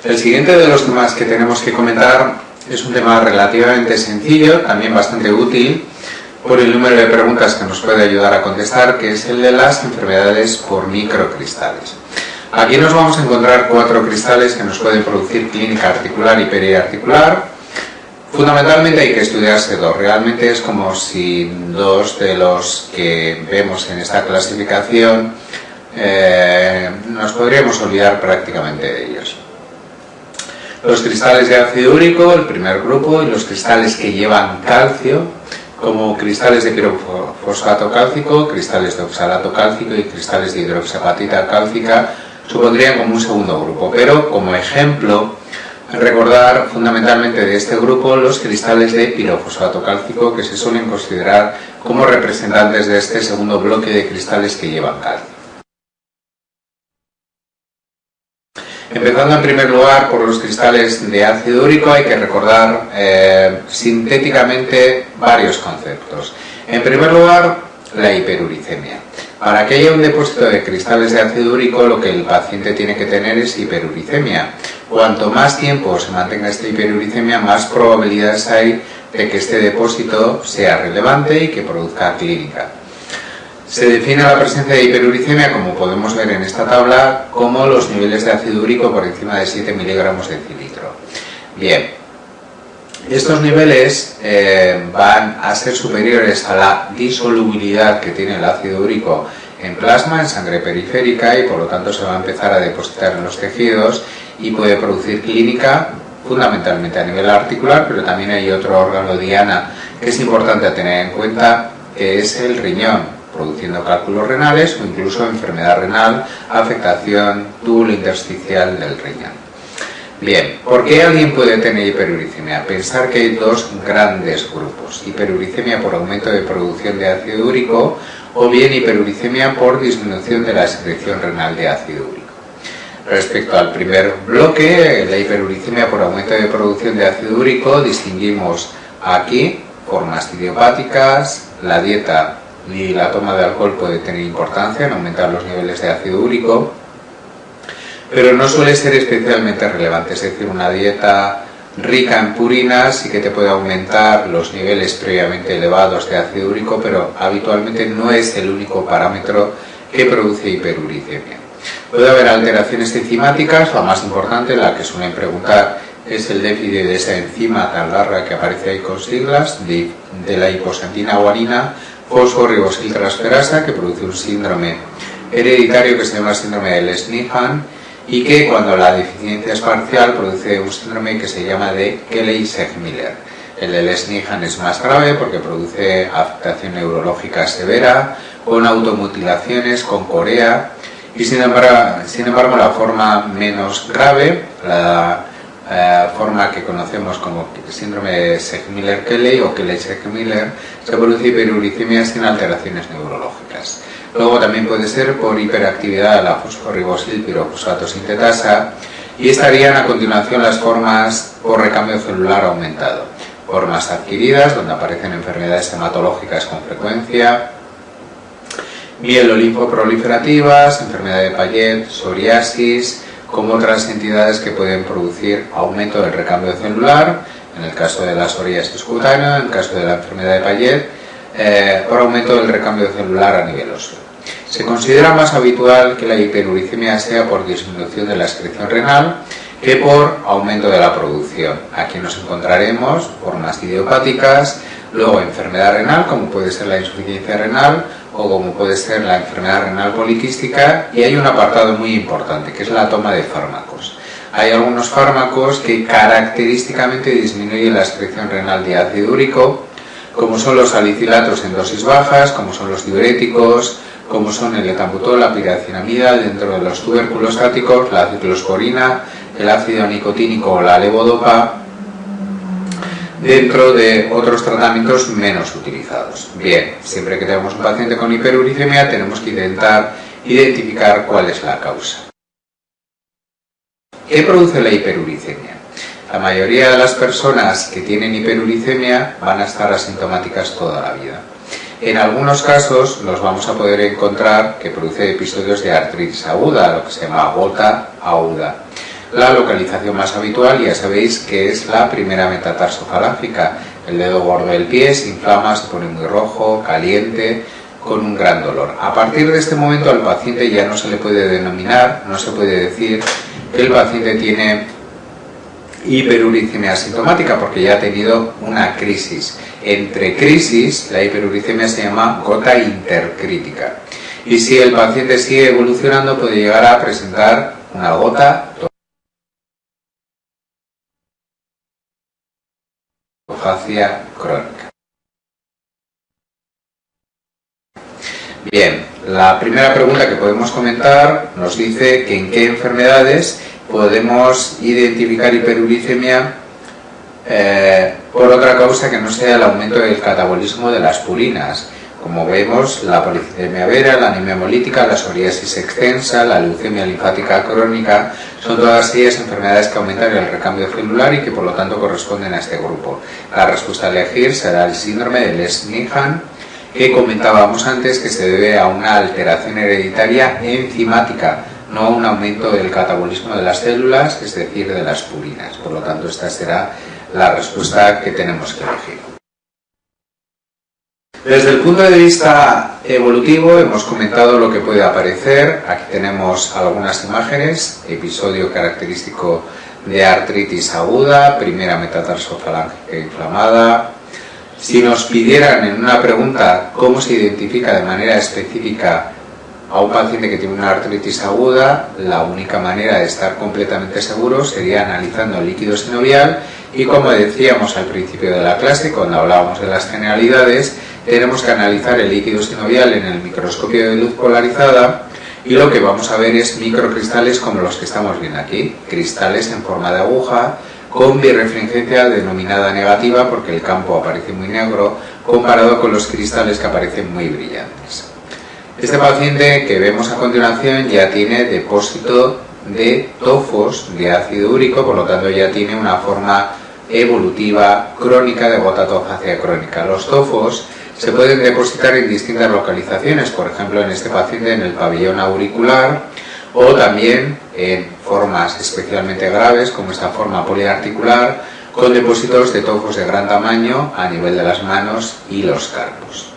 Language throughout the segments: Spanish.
El siguiente de los temas que tenemos que comentar es un tema relativamente sencillo, también bastante útil, por el número de preguntas que nos puede ayudar a contestar, que es el de las enfermedades por microcristales. Aquí nos vamos a encontrar 4 cristales que nos pueden producir clínica articular y periarticular. Fundamentalmente hay que estudiarse 2. Realmente es como si 2 de los que vemos en esta clasificación nos podríamos olvidar prácticamente de ellos. Los cristales de ácido úrico, el primer grupo, y los cristales que llevan calcio, como cristales de pirofosfato cálcico, cristales de oxalato cálcico y cristales de hidroxiapatita cálcica, supondrían como un segundo grupo. Pero como ejemplo, recordar fundamentalmente de este grupo los cristales de pirofosfato cálcico, que se suelen considerar como representantes de este segundo bloque de cristales que llevan calcio. Empezando en primer lugar por los cristales de ácido úrico, hay que recordar sintéticamente varios conceptos. En primer lugar, la hiperuricemia. Para que haya un depósito de cristales de ácido úrico, lo que el paciente tiene que tener es hiperuricemia. Cuanto más tiempo se mantenga esta hiperuricemia, más probabilidades hay de que este depósito sea relevante y que produzca clínica. Se define la presencia de hiperuricemia, como podemos ver en esta tabla, como los niveles de ácido úrico por encima de 7 miligramos de cilitro. Bien, estos niveles van a ser superiores a la disolubilidad que tiene el ácido úrico en plasma, en sangre periférica, y por lo tanto se va a empezar a depositar en los tejidos y puede producir clínica, fundamentalmente a nivel articular, pero también hay otro órgano diana que es importante tener en cuenta, que es el riñón, produciendo cálculos renales o incluso enfermedad renal, afectación túbulo-intersticial del riñón. Bien, ¿por qué alguien puede tener hiperuricemia? Pensar que hay 2 grandes grupos: hiperuricemia por aumento de producción de ácido úrico o bien hiperuricemia por disminución de la secreción renal de ácido úrico. Respecto al primer bloque, la hiperuricemia por aumento de producción de ácido úrico, distinguimos aquí formas idiopáticas. La dieta y la toma de alcohol puede tener importancia en aumentar los niveles de ácido úrico, pero no suele ser especialmente relevante. Es decir, una dieta rica en purinas sí que te puede aumentar los niveles previamente elevados de ácido úrico, pero habitualmente no es el único parámetro que produce hiperuricemia. Puede haber alteraciones enzimáticas. La más importante, la que suelen preguntar, es el déficit de esa enzima tan larga que aparece ahí con siglas, de la hiposantina guanina fosforibosiltransferasa, que produce un síndrome hereditario que se llama síndrome de Lesch-Nyhan, y que cuando la deficiencia es parcial produce un síndrome que se llama de Kelley-Segmiller. El de Lesch-Nyhan es más grave porque produce afectación neurológica severa, con automutilaciones, con corea, y sin embargo la forma menos grave, la forma que conocemos como síndrome de Segmiller-Kelley o Kelley-Segmiller, se produce hiperuricemia sin alteraciones neurológicas. Luego también puede ser por hiperactividad de la fosforibosil pirofosfato sintetasa, y estarían a continuación las formas por recambio celular aumentado. Formas adquiridas, donde aparecen enfermedades hematológicas con frecuencia, mielolinfoproliferativas, enfermedad de Payet, psoriasis, como otras entidades que pueden producir aumento del recambio celular, en el caso de la psoriasis cutánea, en el caso de la enfermedad de Payet, por aumento del recambio celular a nivel óseo. Se considera más habitual que la hiperuricemia sea por disminución de la excreción renal que por aumento de la producción. Aquí nos encontraremos formas idiopáticas, luego enfermedad renal, como puede ser la insuficiencia renal, o como puede ser la enfermedad renal poliquística, y hay un apartado muy importante, que es la toma de fármacos. Hay algunos fármacos que característicamente disminuyen la excreción renal de ácido úrico, como son los salicilatos en dosis bajas, como son los diuréticos, como son el etambutol, la piracinamida, dentro de los tubérculos estáticos, la ciclosporina, el ácido nicotínico o la levodopa, dentro de otros tratamientos menos utilizados. Bien, siempre que tenemos un paciente con hiperuricemia tenemos que intentar identificar cuál es la causa. ¿Qué produce la hiperuricemia? La mayoría de las personas que tienen hiperuricemia van a estar asintomáticas toda la vida. En algunos casos los vamos a poder encontrar que produce episodios de artritis aguda, lo que se llama gota aguda. La localización más habitual, ya sabéis que es la primera metatarsofalángica. El dedo gordo del pie se inflama, se pone muy rojo, caliente, con un gran dolor. A partir de este momento al paciente ya no se le puede denominar, no se puede decir que el paciente tiene hiperuricemia asintomática porque ya ha tenido una crisis. Entre crisis, la hiperuricemia se llama gota intercrítica. Y si el paciente sigue evolucionando, puede llegar a presentar una gota tofacia crónica. Bien, la primera pregunta que podemos comentar nos dice que en qué enfermedades podemos identificar hiperuricemia por otra causa que no sea el aumento del catabolismo de las purinas. Como vemos, la policitemia vera, la anemia hemolítica, la psoriasis extensa, la leucemia linfática crónica, son todas ellas enfermedades que aumentan el recambio celular y que por lo tanto corresponden a este grupo. La respuesta a elegir será el síndrome de Lesch-Nyhan, que comentábamos antes, que se debe a una alteración hereditaria enzimática, no a un aumento del catabolismo de las células, es decir, de las purinas. Por lo tanto, esta será la respuesta que tenemos que elegir. Desde el punto de vista evolutivo hemos comentado lo que puede aparecer. Aquí tenemos algunas imágenes, episodio característico de artritis aguda, primera metatarsofalángica inflamada. Si nos pidieran en una pregunta cómo se identifica de manera específica a un paciente que tiene una artritis aguda, la única manera de estar completamente seguro sería analizando el líquido sinovial y, como decíamos al principio de la clase, cuando hablábamos de las generalidades, tenemos que analizar el líquido sinovial en el microscopio de luz polarizada y lo que vamos a ver es microcristales como los que estamos viendo aquí, cristales en forma de aguja con birrefringencia denominada negativa porque el campo aparece muy negro comparado con los cristales que aparecen muy brillantes. Este paciente que vemos a continuación ya tiene depósito de tofos de ácido úrico, por lo tanto ya tiene una forma evolutiva crónica de gota tofacia crónica. Los tofos se pueden depositar en distintas localizaciones, por ejemplo en este paciente en el pabellón auricular o también en formas especialmente graves como esta forma poliarticular con depósitos de tofos de gran tamaño a nivel de las manos y los carpos.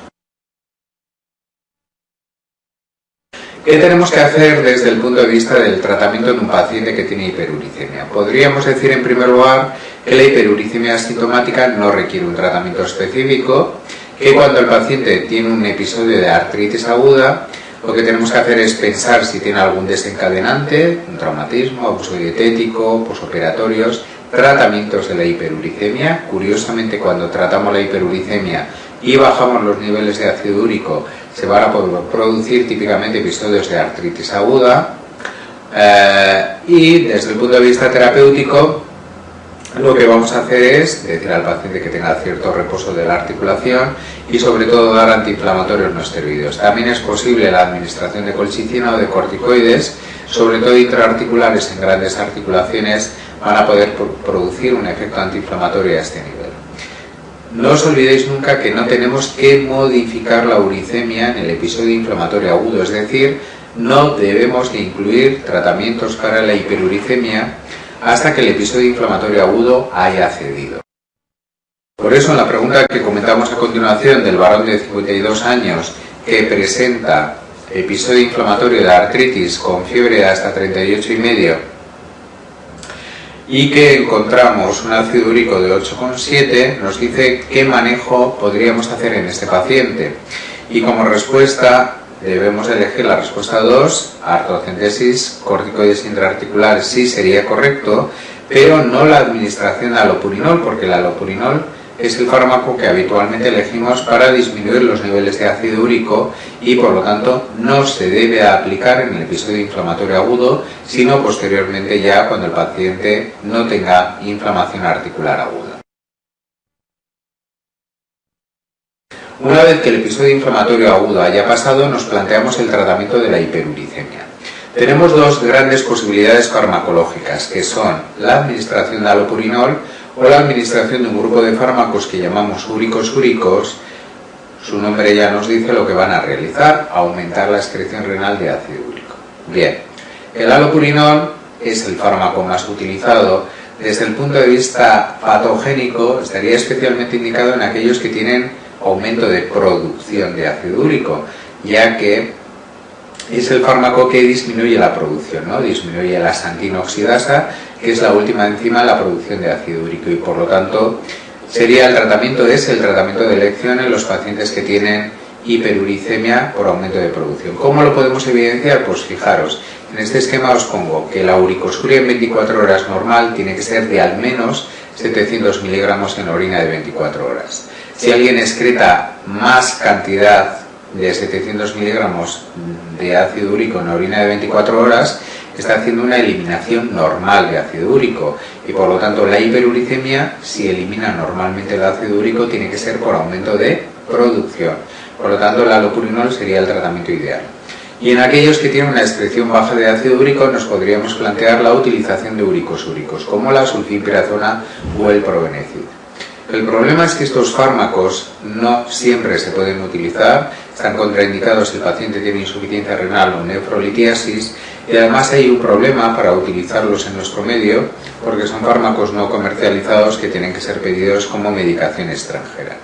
¿Qué tenemos que hacer desde el punto de vista del tratamiento en un paciente que tiene hiperuricemia? Podríamos decir en primer lugar que la hiperuricemia asintomática no requiere un tratamiento específico, que cuando el paciente tiene un episodio de artritis aguda, lo que tenemos que hacer es pensar si tiene algún desencadenante, un traumatismo, abuso dietético, posoperatorios, tratamientos de la hiperuricemia. Curiosamente, cuando tratamos la hiperuricemia y bajamos los niveles de ácido úrico, se van a producir típicamente episodios de artritis aguda. Y desde el punto de vista terapéutico, lo que vamos a hacer es decir al paciente que tenga cierto reposo de la articulación y sobre todo dar antiinflamatorios no esteroideos. También es posible la administración de colchicina o de corticoides, sobre todo intraarticulares en grandes articulaciones, van a poder producir un efecto antiinflamatorio a este nivel. No os olvidéis nunca que no tenemos que modificar la uricemia en el episodio inflamatorio agudo, es decir, no debemos de incluir tratamientos para la hiperuricemia hasta que el episodio inflamatorio agudo haya cedido. Por eso, en la pregunta que comentamos a continuación del varón de 52 años que presenta episodio inflamatorio de artritis con fiebre de hasta 38,5 y que encontramos un ácido úrico de 8,7, nos dice qué manejo podríamos hacer en este paciente. Y como respuesta debemos elegir la respuesta 2, artrocentesis, corticoides intraarticulares sí sería correcto, pero no la administración de alopurinol, porque el alopurinol es el fármaco que habitualmente elegimos para disminuir los niveles de ácido úrico y por lo tanto no se debe aplicar en el episodio inflamatorio agudo, sino posteriormente ya cuando el paciente no tenga inflamación articular aguda. Una vez que el episodio inflamatorio agudo haya pasado, nos planteamos el tratamiento de la hiperuricemia. Tenemos dos grandes posibilidades farmacológicas, que son la administración de alopurinol o la administración de un grupo de fármacos que llamamos úricos. Su nombre ya nos dice lo que van a realizar, aumentar la excreción renal de ácido úrico. Bien, el alopurinol es el fármaco más utilizado, desde el punto de vista patogénico estaría especialmente indicado en aquellos que tienen aumento de producción de ácido úrico, ya que es el fármaco que disminuye la producción, ¿no? Disminuye la xantinoxidasa, que es la última enzima en la producción de ácido úrico, y por lo tanto sería el tratamiento de elección en los pacientes que tienen hiperuricemia por aumento de producción. ¿Cómo lo podemos evidenciar? Pues fijaros, en este esquema os pongo que la uricosuria en 24 horas normal tiene que ser de al menos 700 miligramos en orina de 24 horas. Si alguien excreta más cantidad de 700 miligramos de ácido úrico en orina de 24 horas, está haciendo una eliminación normal de ácido úrico, y por lo tanto la hiperuricemia, si elimina normalmente el ácido úrico, tiene que ser por aumento de producción. Por lo tanto, el allopurinol sería el tratamiento ideal. Y en aquellos que tienen una excreción baja de ácido úrico, nos podríamos plantear la utilización de uricosúricos, como la sulfiprazona o el probenecid. El problema es que estos fármacos no siempre se pueden utilizar, están contraindicados si el paciente tiene insuficiencia renal o nefrolitiasis, y además hay un problema para utilizarlos en nuestro medio, porque son fármacos no comercializados que tienen que ser pedidos como medicación extranjera.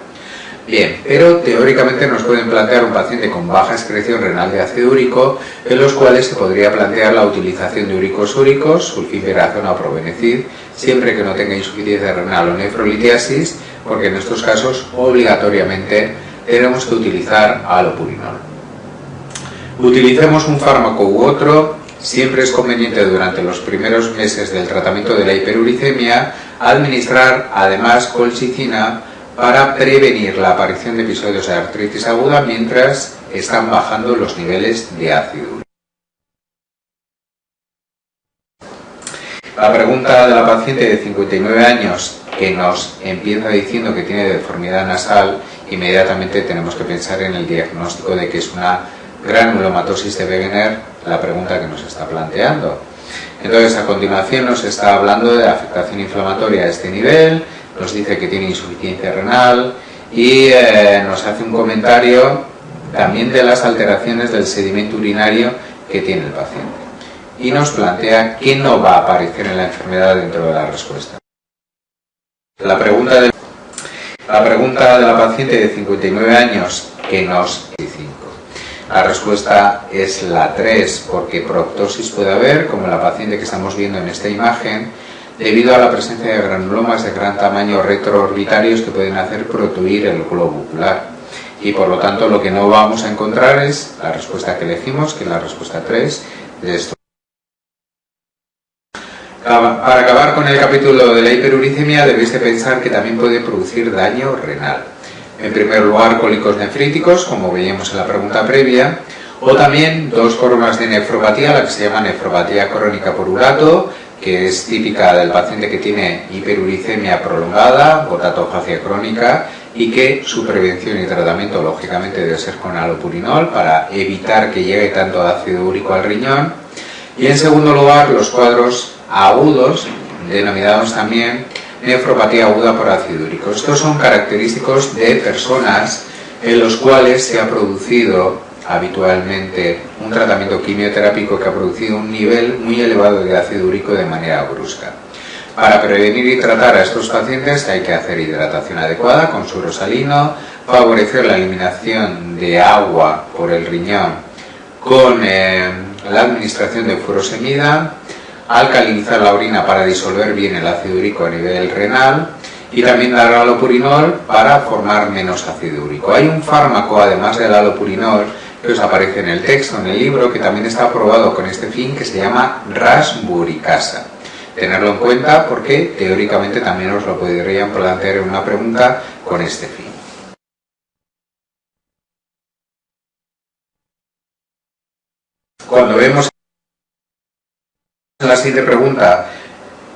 Bien, pero teóricamente nos pueden plantear un paciente con baja excreción renal de ácido úrico, en los cuales se podría plantear la utilización de uricosúricos, sulfiprazona o probenecid, siempre que no tenga insuficiencia renal o nefrolitiasis, porque en estos casos obligatoriamente tenemos que utilizar allopurinol. Utilicemos un fármaco u otro, siempre es conveniente durante los primeros meses del tratamiento de la hiperuricemia administrar además colchicina para prevenir la aparición de episodios de artritis aguda mientras están bajando los niveles de ácido úrico. La pregunta de la paciente de 59 años que nos empieza diciendo que tiene deformidad nasal, inmediatamente tenemos que pensar en el diagnóstico de que es una granulomatosis de Wegener, la pregunta que nos está planteando. Entonces, a continuación nos está hablando de afectación inflamatoria a este nivel, nos dice que tiene insuficiencia renal y nos hace un comentario también de las alteraciones del sedimento urinario que tiene el paciente. Y nos plantea que no va a aparecer en la enfermedad dentro de la respuesta. La pregunta de la paciente de 59 años que nos... La respuesta es la 3, porque proptosis puede haber, como la paciente que estamos viendo en esta imagen, debido a la presencia de granulomas de gran tamaño retroorbitarios que pueden hacer protuir el globo ocular. Y por lo tanto lo que no vamos a encontrar es la respuesta que elegimos, que es la respuesta 3 de esto. Para acabar con el capítulo de la hiperuricemia debéis de pensar que también puede producir daño renal. En primer lugar, cólicos nefríticos, como veíamos en la pregunta previa, o también dos formas de nefropatía, la que se llama nefropatía crónica por urato, que es típica del paciente que tiene hiperuricemia prolongada, gotatofagia crónica, y que su prevención y tratamiento lógicamente debe ser con allopurinol para evitar que llegue tanto ácido úrico al riñón. Y en segundo lugar, los cuadros agudos, denominados también nefropatía aguda por ácido úrico. Estos son característicos de personas en los cuales se ha producido habitualmente un tratamiento quimioterápico que ha producido un nivel muy elevado de ácido úrico de manera brusca. Para prevenir y tratar a estos pacientes hay que hacer hidratación adecuada con suero salino, favorecer la eliminación de agua por el riñón con la administración de furosemida, alcalinizar la orina para disolver bien el ácido úrico a nivel renal y también dar allopurinol para formar menos ácido úrico. Hay un fármaco, además del allopurinol, que os aparece en el texto, en el libro, que también está aprobado con este fin, que se llama rasburicasa. Tenerlo en cuenta porque teóricamente también os lo podrían plantear en una pregunta con este fin. Cuando vemos la siguiente pregunta,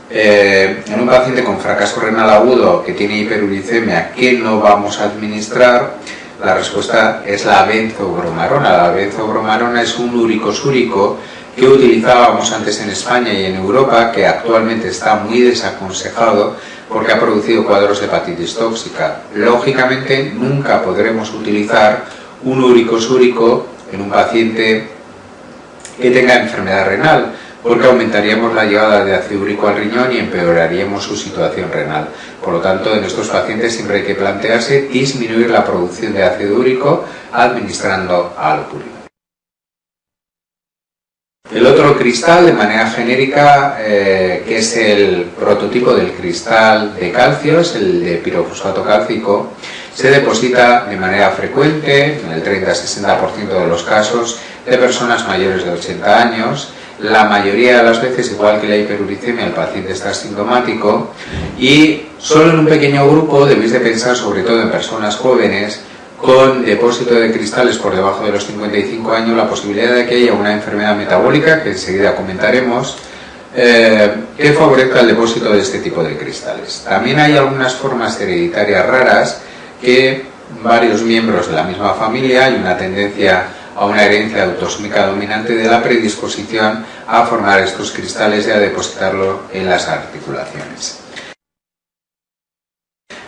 en un paciente con fracaso renal agudo que tiene hiperuricemia, ¿qué no vamos a administrar? La respuesta es la benzobromarona. La benzobromarona es un uricosúrico que utilizábamos antes en España y en Europa, que actualmente está muy desaconsejado porque ha producido cuadros de hepatitis tóxica. Lógicamente nunca podremos utilizar un uricosúrico en un paciente que tenga enfermedad renal, porque aumentaríamos la llegada de ácido úrico al riñón y empeoraríamos su situación renal. Por lo tanto, en estos pacientes siempre hay que plantearse disminuir la producción de ácido úrico administrando alopurina. El otro cristal, de manera genérica, que es el prototipo del cristal de calcio, es el de pirofosfato cálcico, se deposita de manera frecuente, en el 30-60% de los casos, de personas mayores de 80 años. La mayoría de las veces, igual que la hiperuricemia, el paciente está asintomático y solo en un pequeño grupo debéis de pensar, sobre todo en personas jóvenes, con depósito de cristales por debajo de los 55 años, la posibilidad de que haya una enfermedad metabólica, que enseguida comentaremos, que favorezca el depósito de este tipo de cristales. También hay algunas formas hereditarias raras que varios miembros de la misma familia hay una tendencia a una herencia autosómica dominante de la predisposición a formar estos cristales y a depositarlo en las articulaciones.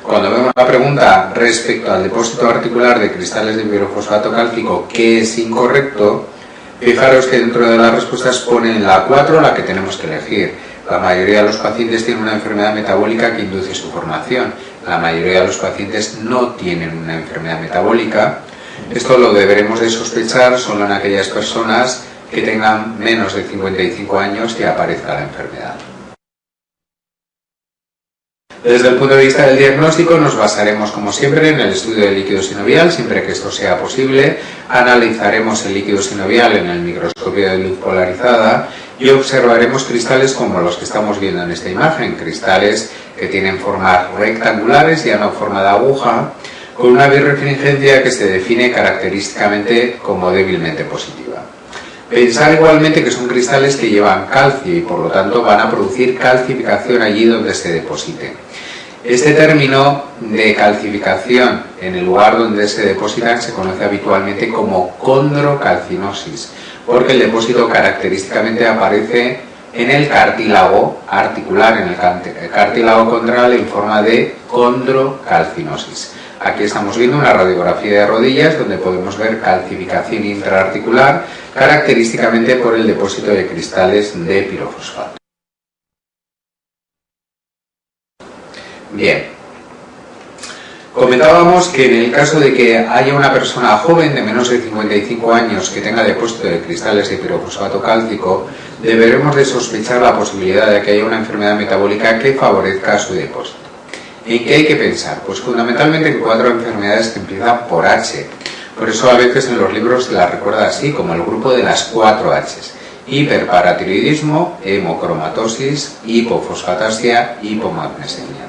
Cuando vemos la pregunta respecto al depósito articular de cristales de pirofosfato cálcico, ¿qué es incorrecto? Fijaros que dentro de las respuestas pone en la 4 la que tenemos que elegir. La mayoría de los pacientes tienen una enfermedad metabólica que induce su formación. La mayoría de los pacientes no tienen una enfermedad metabólica. Esto lo deberemos de sospechar solo en aquellas personas que tengan menos de 55 años que aparezca la enfermedad. Desde el punto de vista del diagnóstico nos basaremos como siempre en el estudio del líquido sinovial, siempre que esto sea posible. Analizaremos el líquido sinovial en el microscopio de luz polarizada y observaremos cristales como los que estamos viendo en esta imagen, cristales que tienen formas rectangulares, ya no forma de aguja, con una birrefringencia que se define característicamente como débilmente positiva. Pensar igualmente que son cristales que llevan calcio y por lo tanto van a producir calcificación allí donde se depositen. Este término de calcificación en el lugar donde se depositan se conoce habitualmente como condrocalcinosis, porque el depósito característicamente aparece en el cartílago articular, en el cartílago condral en forma de condrocalcinosis. Aquí estamos viendo una radiografía de rodillas donde podemos ver calcificación intraarticular característicamente por el depósito de cristales de pirofosfato. Bien, comentábamos que en el caso de que haya una persona joven de menos de 55 años que tenga depósito de cristales de pirofosfato cálcico, deberemos de sospechar la posibilidad de que haya una enfermedad metabólica que favorezca su depósito. ¿En qué hay que pensar? Pues fundamentalmente en 4 enfermedades que empiezan por H. Por eso a veces en los libros se las recuerda así, como el grupo de las 4 Hs. Hiperparatiroidismo, hemocromatosis, hipofosfatasia, hipomagnesemia.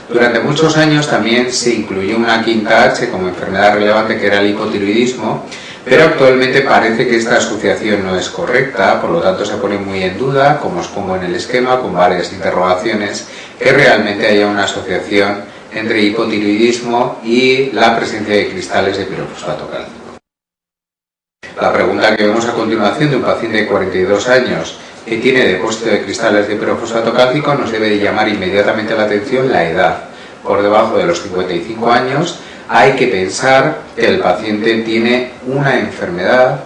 Durante muchos años también se incluyó una 5ª H como enfermedad relevante, que era el hipotiroidismo, pero actualmente parece que esta asociación no es correcta, por lo tanto se pone muy en duda, como os pongo en el esquema, con varias interrogaciones, que realmente haya una asociación entre hipotiroidismo y la presencia de cristales de pirofosfato cálcico. La pregunta que vemos a continuación de un paciente de 42 años que tiene depósito de cristales de pirofosfato cálcico nos debe de llamar inmediatamente la atención la edad. Por debajo de los 55 años hay que pensar que el paciente tiene una enfermedad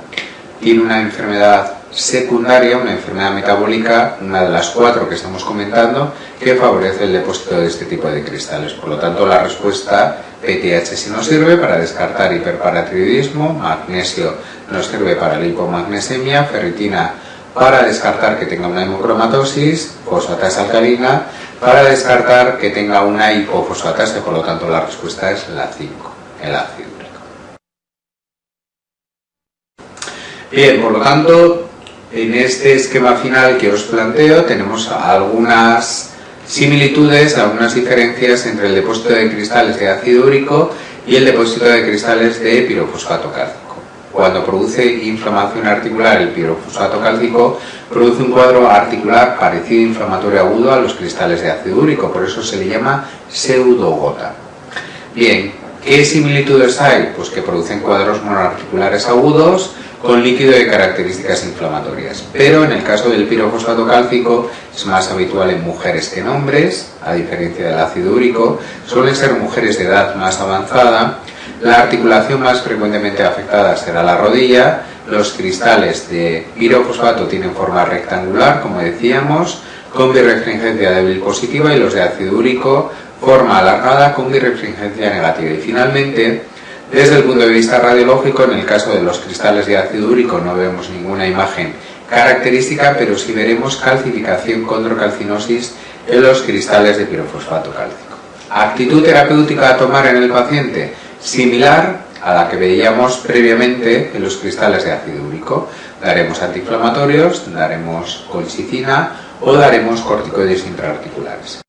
secundaria, una enfermedad metabólica, una de las 4 que estamos comentando, que favorece el depósito de este tipo de cristales. Por lo tanto, la respuesta PTH sí nos sirve para descartar hiperparatiroidismo, magnesio nos sirve para la hipomagnesemia, ferritina para descartar que tenga una hemocromatosis, fosfatasa alcalina para descartar que tenga una hipofosfatasa, por lo tanto la respuesta es la 5, el ácido úrico. Bien, por lo tanto, en este esquema final que os planteo tenemos algunas similitudes, algunas diferencias entre el depósito de cristales de ácido úrico y el depósito de cristales de pirofosfato cálcico. Cuando produce inflamación articular el pirofosfato cálcico, produce un cuadro articular parecido inflamatorio agudo a los cristales de ácido úrico, por eso se le llama pseudogota. Bien, ¿qué similitudes hay? Pues que producen cuadros monoarticulares agudos con líquido de características inflamatorias. Pero en el caso del pirofosfato cálcico es más habitual en mujeres que en hombres, a diferencia del ácido úrico, suelen ser mujeres de edad más avanzada. La articulación más frecuentemente afectada será la rodilla Los cristales de pirofosfato tienen forma rectangular, como decíamos, con birrefringencia débil positiva, y los de ácido úrico forma alargada con birrefringencia negativa. Y finalmente, desde el punto de vista radiológico, en el caso de los cristales de ácido úrico no vemos ninguna imagen característica, pero sí veremos calcificación, condrocalcinosis en los cristales de pirofosfato cálcico. Actitud terapéutica a tomar en el paciente, similar a la que veíamos previamente en los cristales de ácido úrico. Daremos antiinflamatorios, daremos colchicina o daremos corticoides intraarticulares.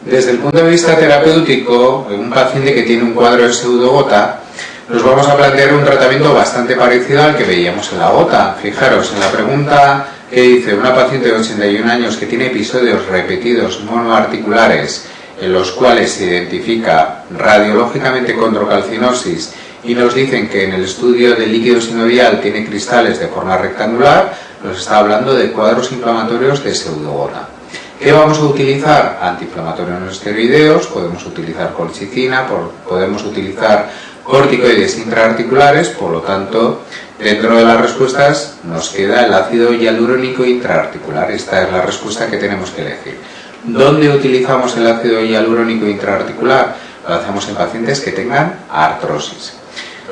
Desde el punto de vista terapéutico, en un paciente que tiene un cuadro de pseudogota, nos vamos a plantear un tratamiento bastante parecido al que veíamos en la gota. Fijaros, en la pregunta que dice una paciente de 81 años que tiene episodios repetidos monoarticulares en los cuales se identifica radiológicamente condrocalcinosis y nos dicen que en el estudio del líquido sinovial tiene cristales de forma rectangular, nos está hablando de cuadros inflamatorios de pseudogota. ¿Qué vamos a utilizar? Antiinflamatorios no esteroideos, podemos utilizar colchicina, podemos utilizar corticoides intraarticulares, por lo tanto, dentro de las respuestas nos queda el ácido hialurónico intraarticular. Esta es la respuesta que tenemos que elegir. ¿Dónde utilizamos el ácido hialurónico intraarticular? Lo hacemos en pacientes que tengan artrosis.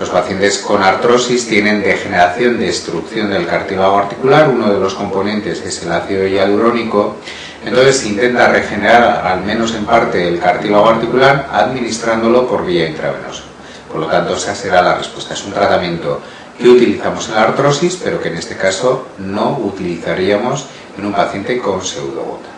Los pacientes con artrosis tienen degeneración, destrucción del cartílago articular. Uno de los componentes es el ácido hialurónico. Entonces se intenta regenerar al menos en parte el cartílago articular administrándolo por vía intravenosa. Por lo tanto, esa será la respuesta. Es un tratamiento que utilizamos en la artrosis, pero que en este caso no utilizaríamos en un paciente con pseudogota.